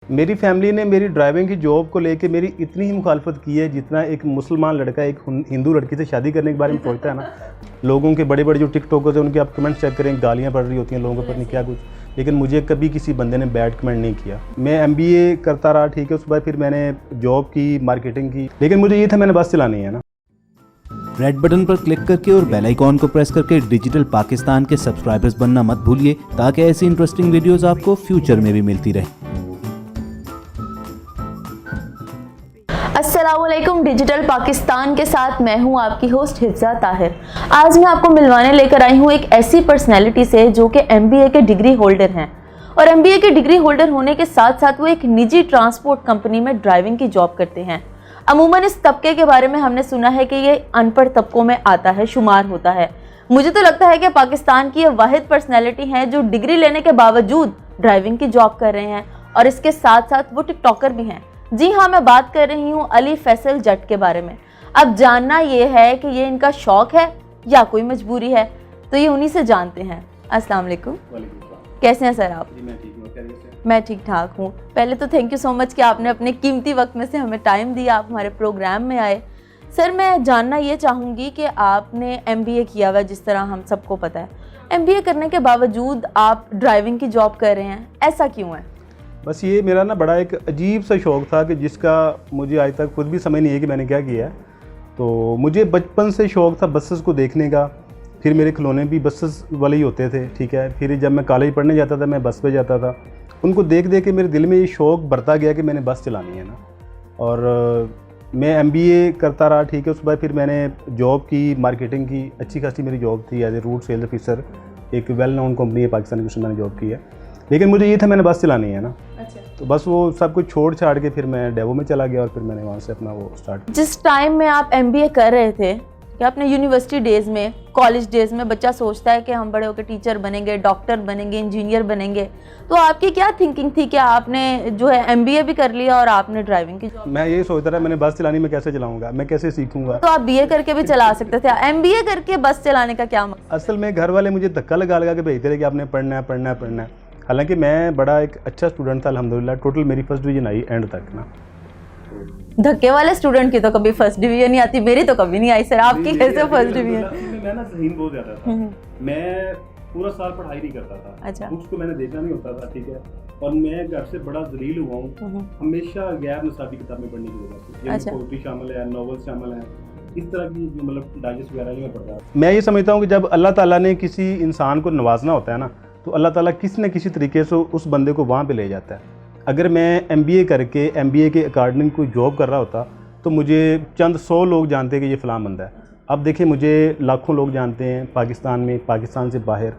मेरी फैमिली ने मेरी ड्राइविंग की जॉब को लेके मेरी इतनी ही मुखालफत की है जितना एक मुसलमान लड़का एक हिंदू लड़की से शादी करने के बारे में सोचता है ना। लोगों के बड़े बड़े जो टिकटॉकर्स हैं उनके आप कमेंट चेक करें, गालियाँ पड़ रही होती हैं लोगों पर, नहीं क्या कुछ, लेकिन मुझे कभी किसी बंदे ने बैड कमेंट नहीं किया। मैं MBA करता रहा, ठीक है, उसके बाद फिर मैंने जॉब की, मार्केटिंग की, लेकिन मुझे ये था मैंने बस चलानी है ना। रेड बटन पर क्लिक करके और बेल आइकॉन को प्रेस करके डिजिटल पाकिस्तान के सब्सक्राइबर्स बनना मत भूलिए, ताकि ऐसी इंटरेस्टिंग वीडियोस आपको फ्यूचर में भी मिलती रहे। अस्सलामुअलैकुम, डिजिटल पाकिस्तान के साथ मैं हूं आपकी होस्ट हिफ्जा ताहिर। आज मैं आपको मिलवाने लेकर आई हूं एक ऐसी पर्सनैलिटी से जो कि MBA के डिग्री होल्डर हैं, और MBA के डिग्री होल्डर होने के साथ साथ वो एक निजी ट्रांसपोर्ट कंपनी में ड्राइविंग की जॉब करते हैं। अमूमन इस तबके के बारे में हमने सुना है कि ये अनपढ़ तबकों में आता है, शुमार होता है। मुझे तो लगता है कि पाकिस्तान की ये वाहिद पर्सनैलिटी है जो डिग्री लेने के बावजूद ड्राइविंग की जॉब कर रहे हैं, और इसके साथ साथ वो टिकटॉकर भी हैं। जी हाँ, मैं बात कर रही हूँ अली फैसल जट के बारे में। अब जानना ये है कि ये इनका शौक है या कोई मजबूरी है, तो ये उन्हीं से जानते हैं। अस्सलाम वालेकुम। कैसे हैं सर आप? जी मैं ठीक हूँ, कैसे? मैं ठीक ठाक हूँ। पहले तो थैंक यू सो मच कि आपने अपने कीमती वक्त में से हमें टाइम दिया, आप हमारे प्रोग्राम में आए। सर, मैं जानना ये चाहूँगी कि आपने MBA किया हुआ, जिस तरह हम सबको पता है, MBA करने के बावजूद आप ड्राइविंग की जॉब कर रहे हैं, ऐसा क्यों है? बस ये मेरा ना बड़ा एक अजीब सा शौक़ था कि जिसका मुझे आज तक खुद भी समझ नहीं है कि मैंने क्या किया है। तो मुझे बचपन से शौक़ था बसेस को देखने का, फिर मेरे खिलौने भी बसेस वाले ही होते थे, ठीक है। फिर जब मैं कॉलेज पढ़ने जाता था मैं बस पे जाता था, उनको देख देख के मेरे दिल में ये शौक़ बढ़ता गया कि मैंने बस चलानी है ना। और मैं MBA करता रहा, ठीक है, उसके बाद फिर मैंने जॉब की, मार्केटिंग की, अच्छी खासी मेरी जॉब थी as a route sales officer, एक वेल नोन कंपनी है पाकिस्तान की, उसमें मैंने जॉब की है। लेकिन मुझे ये था मैंने बस चलानी है ना। अच्छा। तो बस वो सब कुछ छोड़ छाड़ के फिर मैं डेवो में चला गया और फिर मैंने वहाँ से अपना वो स्टार्ट। जिस टाइम में आप MBA कर रहे थे, कि अपने यूनिवर्सिटी डेज़ में, कॉलेज डेज़ में बच्चा सोचता है कि हम बड़े होकर टीचर बनेंगे, डॉक्टर बनेंगे, इंजीनियर बनेंगे, तो आपकी क्या थिंकिंग थी कि आपने जो है MBA भी कर लिया और आपने ड्राइविंग की जॉब? मैं ये सोचता रहा मैंने बस चलानी, मैं कैसे चलाऊंगा, मैं कैसे सीखूंगा। तो आप BA करके भी चला सकते थे, MBA करके बस चलाने का क्या मतलब? असल में घर वाले मुझे धक्का लगा लगा के भेजते रहे कि आपने पढ़ना है पढ़ना है पढ़ना है। हालांकि मैं बड़ा एक अच्छा स्टूडेंट था अल्हम्दुलिल्लाह, टोटल मेरी फर्स्ट डिवीजन आई एंड तक ना। धक्के वाले स्टूडेंट की तो कभी फर्स्ट डिवीजन नहीं आती, मेरी तो कभी नहीं आई। सर, आपकी कैसे फर्स्ट डिवीजन? मैं ना ज़हीन बहुत ज़्यादा था, मैं पूरा साल पढ़ाई नहीं करता था। अच्छा। बुक्स को मैंने देखना नहीं होता था, ठीक है। और मैं घर से बड़ा जलील हुआ हूँ हमेशा गैर निसाबी किताबें पढ़ने की वजह से। पोइट्री शामिल है, नॉवल शामिल है, इस तरह की जो मतलब डाइजेस्ट वगैरह नहीं पढ़ रहा। मैं ये समझता हूँ कि जब अल्लाह ताला ने किसी इंसान को नवाजना होता है ना, तो अल्लाह ताला किसी न किसी तरीके से उस बंदे को वहाँ पे ले जाता है। अगर मैं MBA करके MBA के अकॉर्डिंग कोई जॉब कर रहा होता तो मुझे चंद 100 लोग जानते कि ये फ़लाँ बंदा है। अब देखिए मुझे लाखों लोग जानते हैं पाकिस्तान में, पाकिस्तान से बाहर।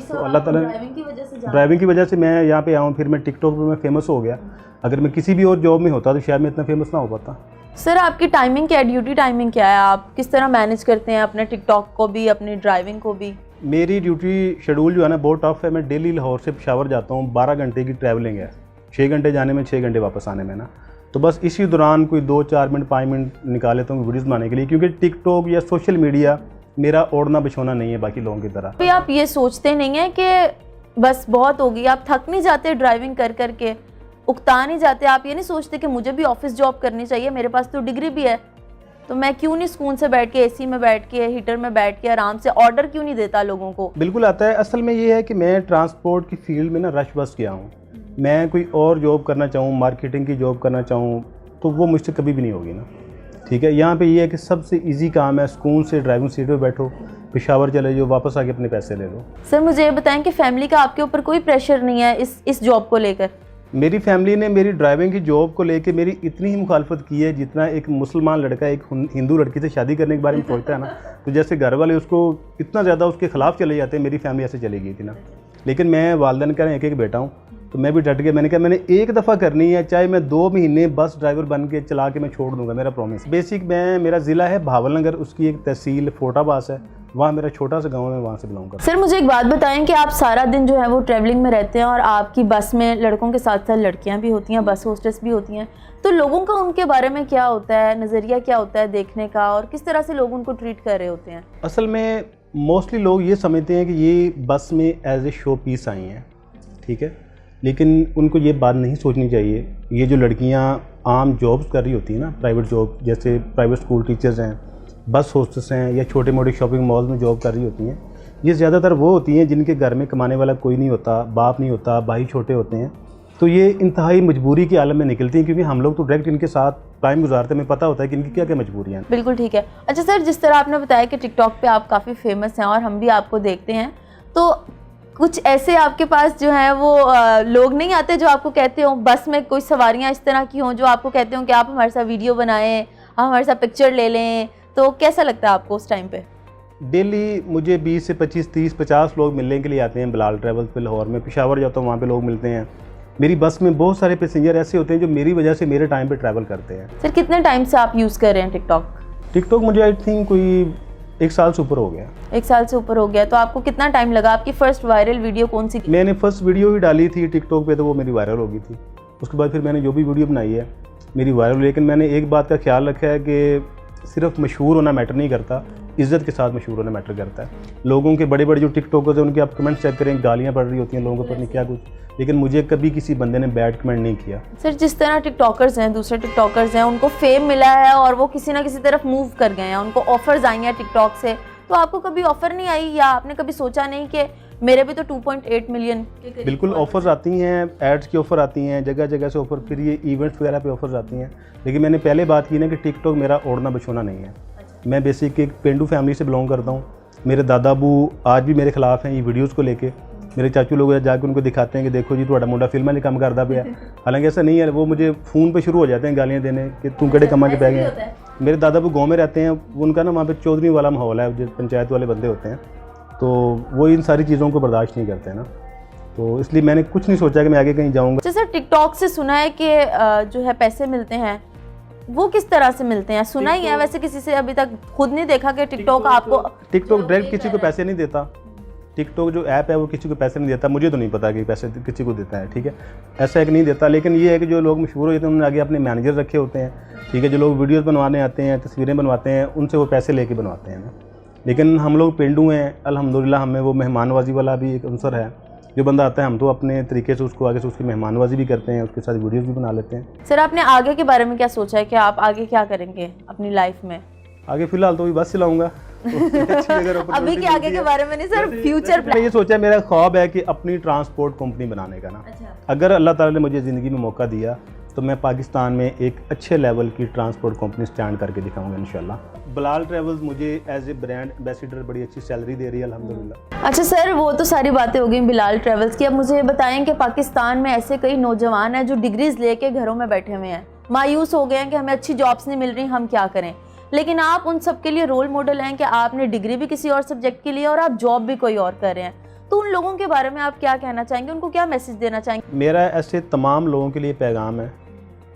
तो अल्लाह ताला ड्राइविंग की वजह से मैं यहाँ पे आऊँ, फिर मैं टिकटॉक पे मैं फेमस हो गया। अगर मैं किसी भी और जॉब में होता तो शायद मैं इतना फेमस ना हो पाता। सर, आपकी टाइमिंग क्या है, ड्यूटी टाइमिंग क्या है, आप किस तरह मैनेज करते हैं अपने टिकटॉक को भी, अपनी ड्राइविंग को भी? मेरी ड्यूटी शेड्यूल जो है ना बहुत टफ है। मैं डेली लाहौर से पेशावर जाता हूँ, 12 घंटे की ट्रैवलिंग है, 6 घंटे जाने में, 6 घंटे वापस आने में ना। तो बस इसी दौरान कोई 2-4 मिनट 5 मिनट निकाल लेता हूँ वीडियोज़ बनाने के लिए, क्योंकि टिकटॉक या सोशल मीडिया मेरा ओढ़ना बिछोना नहीं है बाकी लोगों की तरह। तो आप ये सोचते नहीं हैं कि बस बहुत होगी, आप थक नहीं जाते ड्राइविंग कर करके, उकता नहीं जाते? आप ये नहीं सोचते कि मुझे भी ऑफिस जॉब करनी चाहिए, मेरे पास तो डिग्री भी है, तो मैं क्यों नहीं सुकून से बैठ के AC में बैठ के, हीटर में बैठ के आराम से ऑर्डर क्यों नहीं देता लोगों को? बिल्कुल आता है। असल में ये है कि मैं ट्रांसपोर्ट की फील्ड में ना रश बस गया हूँ। मैं कोई और जॉब करना चाहूँ, मार्केटिंग की जॉब करना चाहूँ, तो वो मुझसे कभी भी नहीं होगी ना, ठीक है। यहाँ पे ये है कि सबसे इजी काम है, सुकून से ड्राइविंग सीट पे बैठो, पेशावर चले जाओ, वापस आके अपने पैसे ले लो। सर, मुझे ये बताएं कि फैमिली का आपके ऊपर कोई प्रेशर नहीं है इस जॉब को लेकर? मेरी फैमिली ने मेरी ड्राइविंग की जॉब को लेके मेरी इतनी ही मुखालफत की है जितना एक मुसलमान लड़का एक हिंदू लड़की से शादी करने के बारे में सोचता है ना। तो जैसे घर वाले उसको इतना ज़्यादा उसके ख़िलाफ़ चले जाते हैं, मेरी फैमिली ऐसे चली गई थी ना। लेकिन मैं वालिदैन कह रहे हैं एक बेटा हूँ, तो मैं भी डट गया। मैंने कहा मैंने एक दफ़ा करनी है, चाहे मैं 2 महीने बस ड्राइवर बन के चला के मैं छोड़ दूँगा, मेरा प्रॉमिस। बेसिक मेरा ज़िला है भावल नगर, उसकी एक तहसील फोटाबास है, वहाँ मेरा छोटा सा गांव है, वहाँ से बिलोंग करता हूँ। सर, मुझे एक बात बताएं कि आप सारा दिन जो है वो ट्रैवलिंग में रहते हैं और आपकी बस में लड़कों के साथ साथ लड़कियाँ भी होती हैं, बस होस्टेस भी होती हैं, तो लोगों का उनके बारे में क्या होता है, नज़रिया क्या होता है देखने का, और किस तरह से लोग उनको ट्रीट कर रहे होते हैं? असल में मोस्टली लोग ये समझते हैं कि ये बस में एज ए शो पीस आई हैं, ठीक है। लेकिन उनको ये बात नहीं सोचनी चाहिए, ये जो लड़कियां आम जॉब्स कर रही होती हैं ना, प्राइवेट जॉब, जैसे प्राइवेट स्कूल टीचर्स हैं, बस होस्टेस हैं, या छोटे मोटे शॉपिंग मॉल में जॉब कर रही होती हैं, ये ज़्यादातर वो होती हैं जिनके घर में कमाने वाला कोई नहीं होता, बाप नहीं होता, भाई छोटे होते हैं, तो ये इंतहाई मजबूरी के आलम में निकलती हैं, क्योंकि हम लोग तो डायरेक्ट इनके साथ टाइम गुजारते हैं, हमें पता होता है कि इनकी क्या क्या मजबूरियाँ हैं। बिल्कुल ठीक है। अच्छा सर, जिस तरह आपने बताया कि टिकटॉक पे आप काफ़ी फेमस हैं और हम भी आपको देखते हैं, तो कुछ ऐसे आपके पास जो हैं वो लोग नहीं आते जो आपको कहते हो, बस में कोई सवारियाँ इस तरह की हों जो आपको कहते हो कि आप हमारे साथ वीडियो बनाएं, आप हमारे साथ पिक्चर ले लें, तो कैसा लगता है आपको उस टाइम पे? डेली मुझे 20 से 25, 30, 50 लोग मिलने के लिए आते हैं बिलाल ट्रैवल्स पे लाहौर में। पेशावर जाता हूँ, वहाँ पे लोग मिलते हैं। मेरी बस में बहुत सारे पैसेंजर ऐसे होते हैं जो मेरी वजह से मेरे टाइम पे ट्रैवल करते हैं। सर कितने टाइम से आप यूज़ कर रहे हैं टिकटॉक? टिकटॉक मुझे आई थिंक कोई 1 साल से ऊपर हो गया। 1 साल से ऊपर हो गया। तो आपको कितना टाइम लगा? आपकी फर्स्ट वायरल वीडियो कौन सी? मैंने फर्स्ट वीडियो ही डाली थी टिकटॉक पे, तो वो मेरी वायरल हो गई थी। उसके बाद फिर मैंने जो भी वीडियो बनाई है मेरी वायरल, लेकिन मैंने एक बात का ख्याल रखा है कि सिर्फ मशहूर होना मैटर नहीं करता, इज़्ज़त के साथ मशहूर होना मैटर करता है। लोगों के बड़े बड़े जो टिकटॉकर्स हैं उनके आप कमेंट चेक करें, गालियाँ पड़ रही होती हैं लोगों पर, नहीं क्या कुछ, लेकिन मुझे कभी किसी बंदे ने बैड कमेंट नहीं किया। सर जिस तरह टिकटॉकर्स हैं, दूसरे टिकटॉकर्स हैं, उनको फेम मिला है और वो किसी ना किसी तरफ मूव कर गए हैं, उनको ऑफर्स आई हैं टिकटॉक से, तो आपको कभी ऑफर नहीं आई या आपने कभी सोचा नहीं कि मेरे भी तो 2.8 मिलियन? बिल्कुल ऑफर्स आती हैं, एड्स की ऑफ़र आती हैं, जगह जगह से ऑफ़र, फिर ये इवेंट्स वगैरह पे ऑफर्स आती हैं। लेकिन मैंने पहले बात की ना कि टिकटॉक मेरा ओढ़ना बिछोना नहीं है। मैं बेसिक एक पेंडू फैमिली से बिलोंग करता हूँ। मेरे दादा अबू आज भी मेरे खिलाफ हैं ये वीडियोज़ को लेके। मेरे चाचू लोग जाके उनको दिखाते हैं कि देखो जी तुम्हारा मुंडा फिल्म नहीं कम करता पे। हालांकि ऐसा नहीं है, वो मुझे फ़ोन पे शुरू हो जाते हैं गालियाँ देने कि तुम कड़े कमा के पै गए। मेरे दादा अबू गाँव में रहते हैं, उनका ना वहाँ पे चौधरी वाला माहौल है, जो पंचायत वाले बंदे होते हैं, तो वो इन सारी चीज़ों को बर्दाश्त नहीं करते हैं ना, तो इसलिए मैंने कुछ नहीं सोचा कि मैं आगे कहीं जाऊँगा। जैसे टिकटॉक से सुना है कि जो है पैसे मिलते हैं, वो किस तरह से मिलते हैं? सुना ही है, वैसे किसी से अभी तक खुद नहीं देखा कि टिकटॉक आपको। टिकटॉक डायरेक्ट किसी को पैसे नहीं देता। टिकटॉक जो ऐप है वो किसी को पैसे नहीं देता, मुझे तो नहीं पता कि पैसे किसी को देता है, ठीक है, ऐसा एक नहीं देता। लेकिन ये है कि जो लोग मशहूर हो जाते हैं उन्होंने आगे अपने मैनेजर रखे होते हैं, ठीक है, जो लोग वीडियोज़ बनवाने आते हैं, तस्वीरें बनवाते हैं, उनसे वो पैसे लेके बनवाते हैं ना। लेकिन हम लोग पेंडू हैं, अल्हम्दुलिल्लाह, हमें वो मेहमानवाजी वाला भी एक अंसर है। जो बंदा आता है हम तो अपने तरीके से उसको आगे से उसकी मेहमानवाजी भी करते हैं, उसके साथ वीडियोज़ भी बना लेते हैं। सर आपने आगे के बारे में क्या सोचा है कि आप आगे क्या करेंगे अपनी लाइफ में? आगे फ़िलहाल तो भी बस चलाऊँगा। अभी के आगे के बारे में नहीं सर, फ्यूचर प्लान। ये सोचा, मेरा ख्वाब है कि अपनी ट्रांसपोर्ट कंपनी बनाने का ना। अच्छा। अगर अल्लाह ताला ने मुझे ज़िंदगी में मौका दिया तो मैं पाकिस्तान में एक अच्छे लेवल की ट्रांसपोर्ट कंपनी स्टैंड करके दिखाऊंगा इंशाल्लाह। बिलाल ट्रैवल्स मुझे एज ए ब्रांड एम्बेसडर बड़ी अच्छी सैलरी दे रही है अल्हम्दुलिल्लाह। अच्छा सर, वो तो सारी बातें हो गई बिलाल ट्रैवल्स की। अब मुझे ये बताएं कि पाकिस्तान में ऐसे कई नौजवान हैं जो डिग्रीज लेके घरों में बैठे हुए हैं, मायूस हो गए हैं कि हमें अच्छी जॉब्स नहीं मिल रही, हम क्या करें। लेकिन आप उन सब के लिए रोल मॉडल हैं कि आपने डिग्री भी किसी और सब्जेक्ट के लिए और आप जॉब भी कोई और कर रहे हैं, तो उन लोगों के बारे में आप क्या कहना चाहेंगे, उनको क्या मैसेज देना चाहेंगे? मेरा ऐसे तमाम लोगों के लिए पैगाम है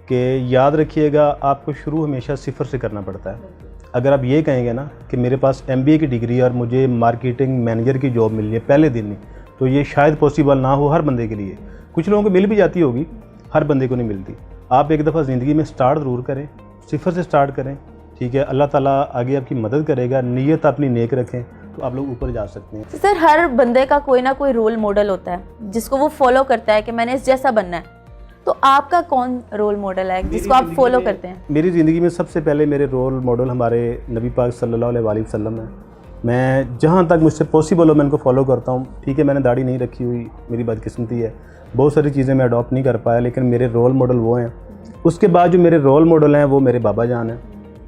कि याद रखिएगा, आपको शुरू हमेशा सिफर से करना पड़ता है। अगर आप ये कहेंगे ना कि मेरे पास MBA की डिग्री और मुझे मार्केटिंग मैनेजर की जॉब मिली है पहले दिन ही, तो ये शायद पॉसिबल ना हो हर बंदे के लिए। कुछ लोगों को मिल भी जाती होगी, हर बंदे को नहीं मिलती। आप एक दफ़ा ज़िंदगी में स्टार्ट ज़रूर करें, सिफर से स्टार्ट करें, ठीक है, अल्लाह ताला आगे आपकी मदद करेगा। नीयत अपनी नेक रखें तो आप लोग ऊपर जा सकते हैं। सर हर बंदे का कोई ना कोई रोल मॉडल होता है जिसको वो फॉलो करता है कि मैंने इस जैसा बनना है, तो आपका कौन रोल मॉडल है जिसको आप फॉलो करते हैं? मेरी ज़िंदगी में सबसे पहले मेरे रोल मॉडल हमारे नबी पाक सल्लल्लाहु अलैहि वसल्लम है। मैं जहाँ तक मुझसे पॉसिबल हो मैं इनको फॉलो करता हूँ। ठीक है, मैंने दाढ़ी नहीं रखी हुई, मेरी बदकिस्मती है, बहुत सारी चीज़ें मैं अडॉप्ट नहीं कर पाया, लेकिन मेरे रोल मॉडल वो हैं। उसके बाद जो मेरे रोल मॉडल हैं वो मेरे बाबा जान हैं।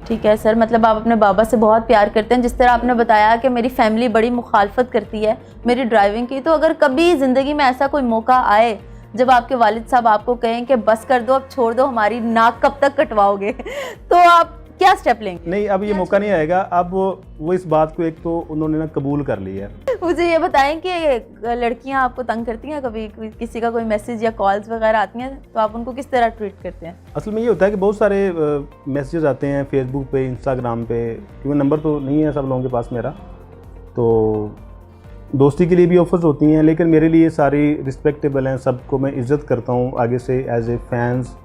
ठीक है सर, मतलब आप अपने बाबा से बहुत प्यार करते हैं। जिस तरह आपने बताया कि मेरी फैमिली बड़ी मुखालफत करती है मेरी ड्राइविंग की, तो अगर कभी ज़िंदगी में ऐसा कोई मौका आए जब आपके वालिद साहब आपको कहें कि बस कर दो, अब छोड़ दो, हमारी नाक कब तक कटवाओगे, तो आप क्या स्टेप लेंगे? नहीं, अब ये मौका नहीं आएगा। अब वो इस बात को एक तो उन्होंने ना कबूल कर लिया है। मुझे ये बताएं कि लड़कियां आपको तंग करती हैं, कभी किसी का कोई मैसेज या कॉल्स वगैरह आती हैं तो आप उनको किस तरह ट्रीट करते हैं? असल में ये होता है कि बहुत सारे मैसेजेस आते हैं फेसबुक पे, इंस्टाग्राम पे, क्योंकि नंबर तो नहीं है सब लोगों के पास मेरा, तो दोस्ती के लिए भी ऑफर्स होती हैं, लेकिन मेरे लिए सारी रिस्पेक्टेबल हैं, सबको मैं इज़्ज़त करता हूँ आगे से एज ए फैंस,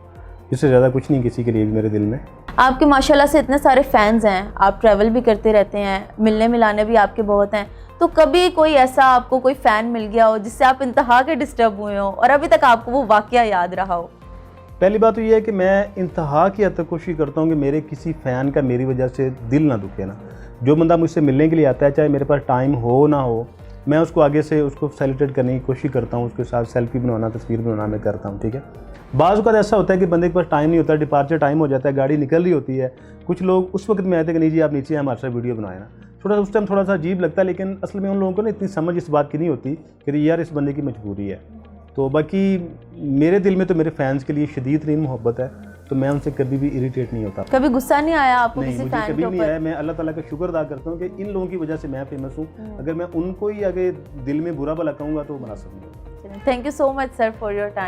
इससे ज़्यादा कुछ नहीं किसी के लिए भी मेरे दिल में। आपके माशाल्लाह से इतने सारे फैंस हैं, आप ट्रैवल भी करते रहते हैं, मिलने मिलाने भी आपके बहुत हैं, तो कभी कोई ऐसा आपको कोई फ़ैन मिल गया हो जिससे आप इंतहा के डिस्टर्ब हुए हो और अभी तक आपको वो वाक़या याद रहा हो? पहली बात तो ये है कि मैं इंतहा की हद तक कोशिश करता हूँ कि मेरे किसी फ़ैन का मेरी वजह से दिल ना दुखे ना। जो बंदा मुझसे मिलने के लिए आता है, चाहे मेरे पास टाइम हो ना हो, मैं उसको आगे से उसको सेलिब्रेट करने की कोशिश करता हूँ, उसके साथ सेल्फी बनवाना, तस्वीर बनवाना मैं करता हूँ, ठीक है। बाज़ का ऐसा होता है कि बंदे के पास टाइम नहीं होता, डिपार्चर टाइम हो जाता है, गाड़ी निकल रही होती है, कुछ लोग उस वक्त में आते हैं कि नहीं जी आप नीचे हमारे साथ वीडियो बनाए ना, थोड़ा उस टाइम थोड़ा सा अजीब लगता है, लेकिन असल में उन लोगों को ना इतनी समझ इस बात की नहीं होती कि यार इस बंदे की मजबूरी है। तो बाकी मेरे दिल में तो मेरे फैंस के लिए शदीद तरीन मोहब्बत है, तो मैं उनसे कभी भी इरिटेट नहीं होता। कभी गुस्सा नहीं आया आपको नहीं, किसी मुझे फैन कभी के नहीं ऊपर? आया। मैं अल्लाह ताला का शुक्र अदा करता हूँ कि इन लोगों की वजह से मैं फेमस हूँ। अगर मैं उनको ही आगे दिल में बुरा भला कहूँगा तो मुनासिब नहीं होगा। Thank you so much sir for your time.